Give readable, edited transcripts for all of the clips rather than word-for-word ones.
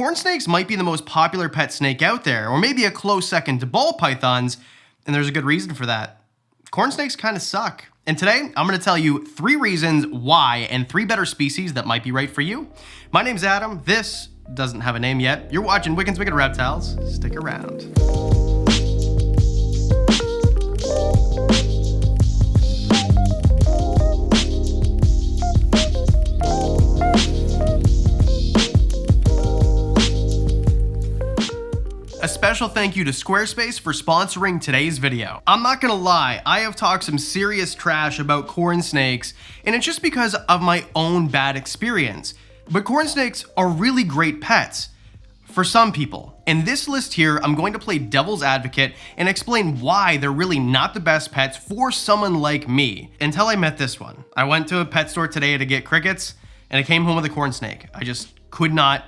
corn snakes might be the most popular pet snake out there, or maybe a close second to ball pythons, and there's a good reason for that. Corn snakes kind of suck. And today, I'm going to tell you 3 reasons why and 3 better species that might be right for you. My name's Adam. This doesn't have a name yet. You're watching Wickens Wicked Reptiles. Stick around. A special thank you to Squarespace for sponsoring today's video. I'm not gonna lie, I have talked some serious trash about corn snakes, and it's just because of my own bad experience. But corn snakes are really great pets for some people. In this list here, I'm going to play devil's advocate and explain why they're really not the best pets for someone like me. Until I met this one. I went to a pet store today to get crickets, and I came home with a corn snake. I just could not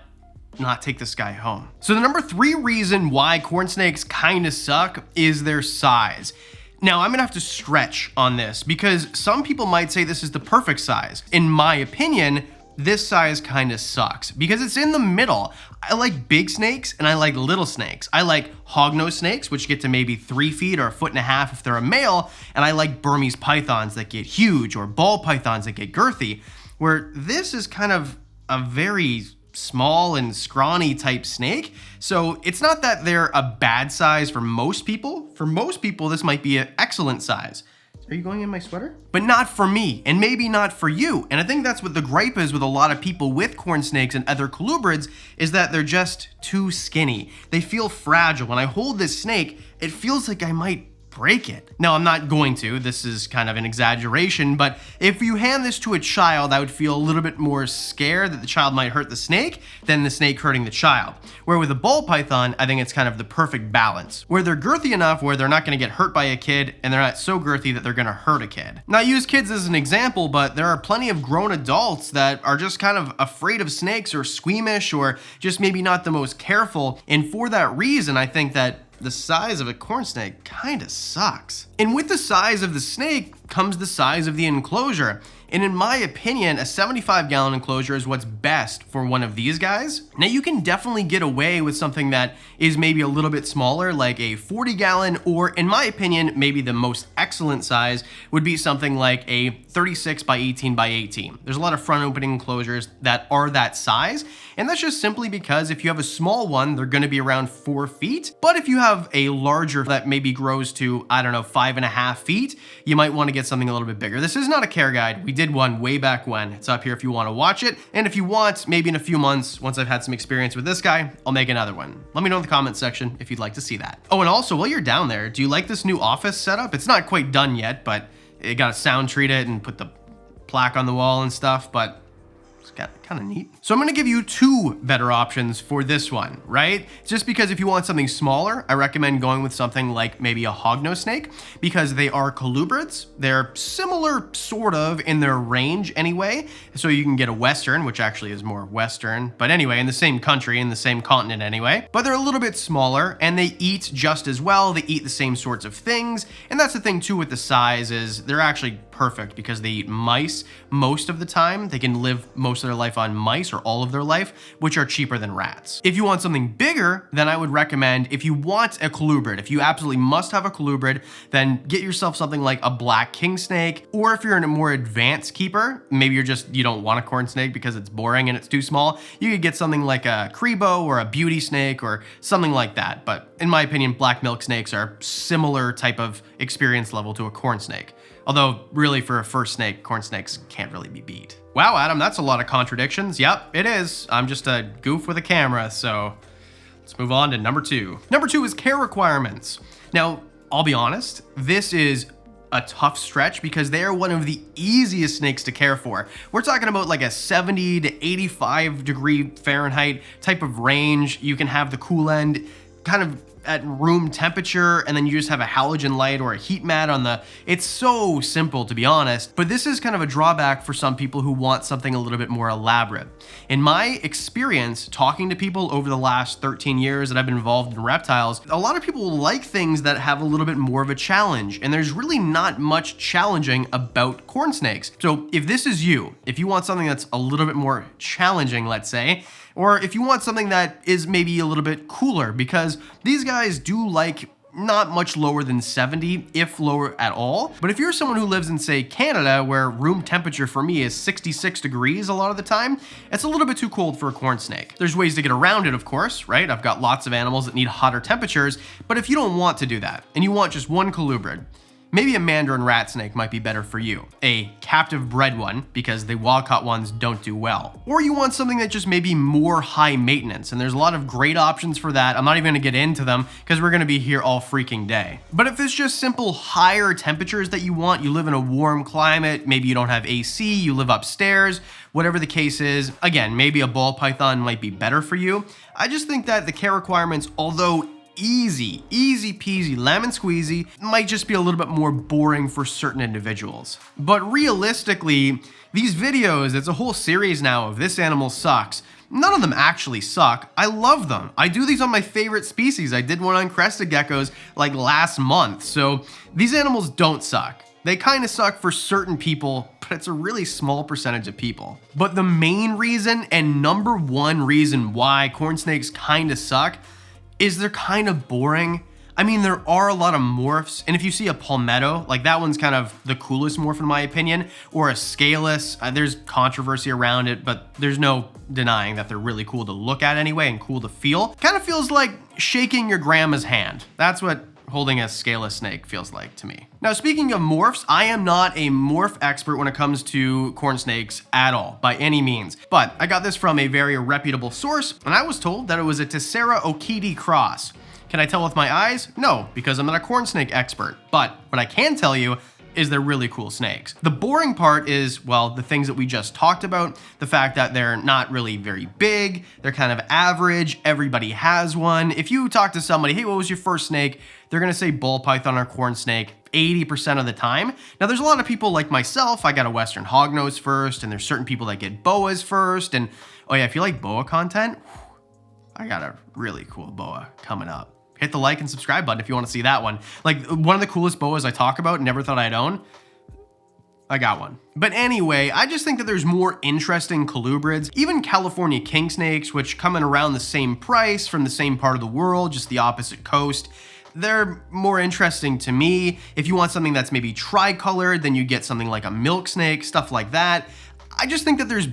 take this guy home. So the number 3 reason why corn snakes kind of suck is their size. Now I'm gonna have to stretch on this because some people might say this is the perfect size. In my opinion, this size kind of sucks because it's in the middle. I like big snakes and I like little snakes. I like hognose snakes, which get to maybe 3 feet or 1.5 feet if they're a male, and I like Burmese pythons that get huge, or ball pythons that get girthy, where this is kind of a very small and scrawny type snake. So it's not that they're a bad size for most people. For most people, this might be an excellent size. Are you going in my sweater? But not for me, and maybe not for you. And I think that's what the gripe is with a lot of people with corn snakes and other colubrids, is that they're just too skinny. They feel fragile. When I hold this snake, it feels like I might break it. Now, I'm not going to. This is kind of an exaggeration, but if you hand this to a child, I would feel a little bit more scared that the child might hurt the snake than the snake hurting the child. Where with a ball python, I think it's kind of the perfect balance, where they're girthy enough where they're not going to get hurt by a kid, and they're not so girthy that they're going to hurt a kid. Now, I use kids as an example, but there are plenty of grown adults that are just kind of afraid of snakes, or squeamish, or just maybe not the most careful. And for that reason, I think that the size of a corn snake kinda sucks. And with the size of the snake comes the size of the enclosure. And in my opinion, a 75-gallon enclosure is what's best for one of these guys. Now, you can definitely get away with something that is maybe a little bit smaller, like a 40-gallon, or in my opinion, maybe the most excellent size would be something like a 36 by 18 by 18. There's a lot of front opening enclosures that are that size, and that's just simply because if you have a small one, they're gonna be around 4 feet. But if you have a larger that maybe grows to, I don't know, 5.5 feet, you might wanna get something a little bit bigger. This is not a care guide. We did one way back when. It's up here if you want to watch it. And if you want, maybe in a few months, once I've had some experience with this guy, I'll make another one. Let me know in the comment section if you'd like to see that. Oh, and also while you're down there, do you like this new office setup? It's not quite done yet, but it got to sound treat it and put the plaque on the wall and stuff, but it's kind of neat. So I'm going to give you 2 better options for this one, right? Just because if you want something smaller, I recommend going with something like maybe a hognose snake, because they are colubrids. They're similar sort of in their range anyway. So you can get a western, which actually is more western, but anyway, in the same country, in the same continent anyway. But they're a little bit smaller and they eat just as well. They eat the same sorts of things. And that's the thing too with the size, is they're actually perfect because they eat mice most of the time. They can live most of their life on mice, or all of their life, which are cheaper than rats. If you want something bigger, then I would recommend, if you want a colubrid, if you absolutely must have a colubrid, then get yourself something like a black king snake. Or if you're in a more advanced keeper, maybe you don't want a corn snake because it's boring and it's too small, you could get something like a crebo or a beauty snake or something like that. But in my opinion, black milk snakes are similar type of experience level to a corn snake. Although, really, for a first snake, corn snakes can't really be beat. Wow, Adam, that's a lot of contradictions. Yep, it is. I'm just a goof with a camera, so let's move on to number 2. Number 2 is care requirements. Now, I'll be honest, this is a tough stretch because they are one of the easiest snakes to care for. We're talking about like a 70 to 85 degree Fahrenheit type of range. You can have the cool end kind of at room temperature, and then you just have a halogen light or a heat mat on the, it's so simple to be honest, but this is kind of a drawback for some people who want something a little bit more elaborate. In my experience, talking to people over the last 13 years that I've been involved in reptiles, a lot of people like things that have a little bit more of a challenge, and there's really not much challenging about corn snakes. So if this is you, if you want something that's a little bit more challenging, let's say, Or if you want something that is maybe a little bit cooler, because these guys do like not much lower than 70, if lower at all. But if you're someone who lives in, say, Canada, where room temperature for me is 66 degrees a lot of the time, it's a little bit too cold for a corn snake. There's ways to get around it, of course, right? I've got lots of animals that need hotter temperatures, but if you don't want to do that, and you want just one colubrid, maybe a mandarin rat snake might be better for you. A captive bred one, because the wild-caught ones don't do well. Or you want something that just maybe more high maintenance, and there's a lot of great options for that. I'm not even gonna get into them, because we're gonna be here all freaking day. But if it's just simple higher temperatures that you want, you live in a warm climate, maybe you don't have AC, you live upstairs, whatever the case is, again, maybe a ball python might be better for you. I just think that the care requirements, although easy peasy lemon squeezy, might just be a little bit more boring for certain individuals. But realistically, these videos, it's a whole series now of this animal sucks. None of them actually suck. I love them. I do these on my favorite species. I did one on crested geckos like last month. So these animals don't suck. They kind of suck for certain people, but it's a really small percentage of people. But the main reason and number one reason why corn snakes kind of suck is they're kind of boring. I mean, there are a lot of morphs, and if you see a palmetto, like that one's kind of the coolest morph in my opinion, or a scaleless, there's controversy around it, but there's no denying that they're really cool to look at anyway and cool to feel. Kind of feels like shaking your grandma's hand. That's what holding a scaleless snake feels like to me. Now, speaking of morphs, I am not a morph expert when it comes to corn snakes at all, by any means. But I got this from a very reputable source, and I was told that it was a Tessera Okiti cross. Can I tell with my eyes? No, because I'm not a corn snake expert. But what I can tell you is they're really cool snakes. The boring part is, well, the things that we just talked about, the fact that they're not really very big, they're kind of average, everybody has one. If you talk to somebody, hey, what was your first snake? They're gonna say ball python or corn snake 80% of the time. Now there's a lot of people like myself, I got a Western hognose first, and there's certain people that get boas first, and oh yeah, if you like boa content, I got a really cool boa coming up. Hit the like and subscribe button if you want to see that one. Like one of the coolest boas I talk about, never thought I'd own, I got one. But anyway, I just think that there's more interesting colubrids, even California king snakes, which come in around the same price from the same part of the world, just the opposite coast. They're more interesting to me. If you want something that's maybe tricolored, then you get something like a milk snake, stuff like that. I just think that there's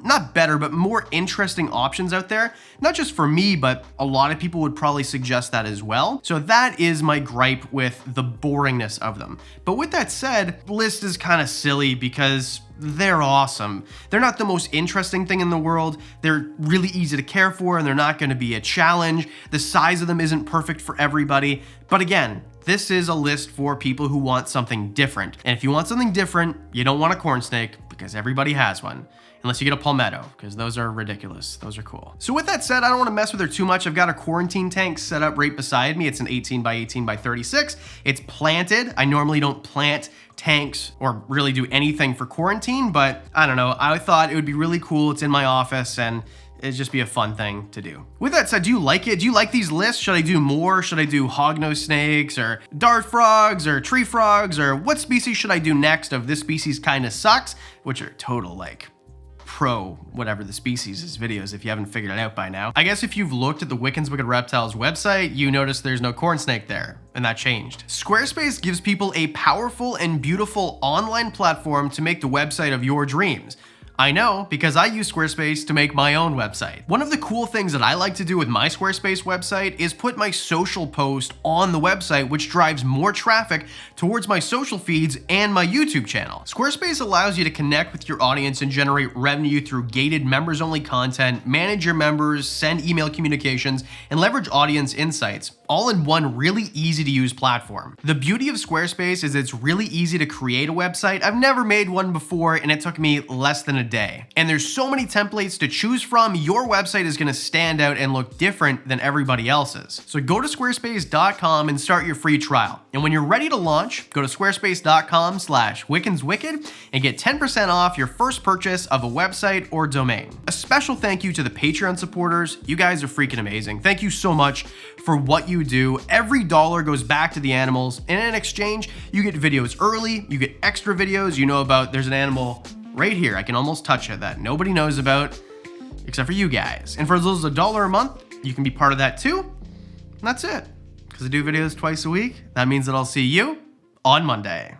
not better, but more interesting options out there. Not just for me, but a lot of people would probably suggest that as well. So that is my gripe with the boringness of them. But with that said, the list is kind of silly because they're awesome. They're not the most interesting thing in the world. They're really easy to care for, and they're not going to be a challenge. The size of them isn't perfect for everybody. But again, this is a list for people who want something different. And if you want something different, you don't want a corn snake because everybody has one. Unless you get a palmetto, because those are ridiculous. Those are cool. So with that said, I don't want to mess with her too much. I've got a quarantine tank set up right beside me. It's an 18 by 18 by 36. It's planted. I normally don't plant tanks or really do anything for quarantine, but I don't know. I thought it would be really cool. It's in my office and it'd just be a fun thing to do. With that said, do you like it? Do you like these lists? Should I do more? Should I do hognose snakes or dart frogs or tree frogs, or what species should I do next of this species kind of sucks, which are total like pro whatever the species is videos if you haven't figured it out by now. I guess if you've looked at the Wickens Reptiles website, you notice there's no corn snake there, and that changed. Squarespace gives people a powerful and beautiful online platform to make the website of your dreams. I know, because I use Squarespace to make my own website. One of the cool things that I like to do with my Squarespace website is put my social post on the website, which drives more traffic towards my social feeds and my YouTube channel. Squarespace allows you to connect with your audience and generate revenue through gated members-only content, manage your members, send email communications, and leverage audience insights, all in one really easy to use platform. The beauty of Squarespace is it's really easy to create a website. I've never made one before, and it took me less than a day. And there's so many templates to choose from, your website is gonna stand out and look different than everybody else's. So go to squarespace.com and start your free trial. And when you're ready to launch, go to squarespace.com/wickenswicked and get 10% off your first purchase of a website or domain. A special thank you to the Patreon supporters. You guys are freaking amazing. Thank you so much for what you do. Every dollar goes back to the animals, and in exchange, you get videos early, you get extra videos. You know about, there's an animal right here, I can almost touch it, that nobody knows about, except for you guys. And for those $1 a month, you can be part of that too. And that's it. Because I do videos twice a week, that means that I'll see you on Monday.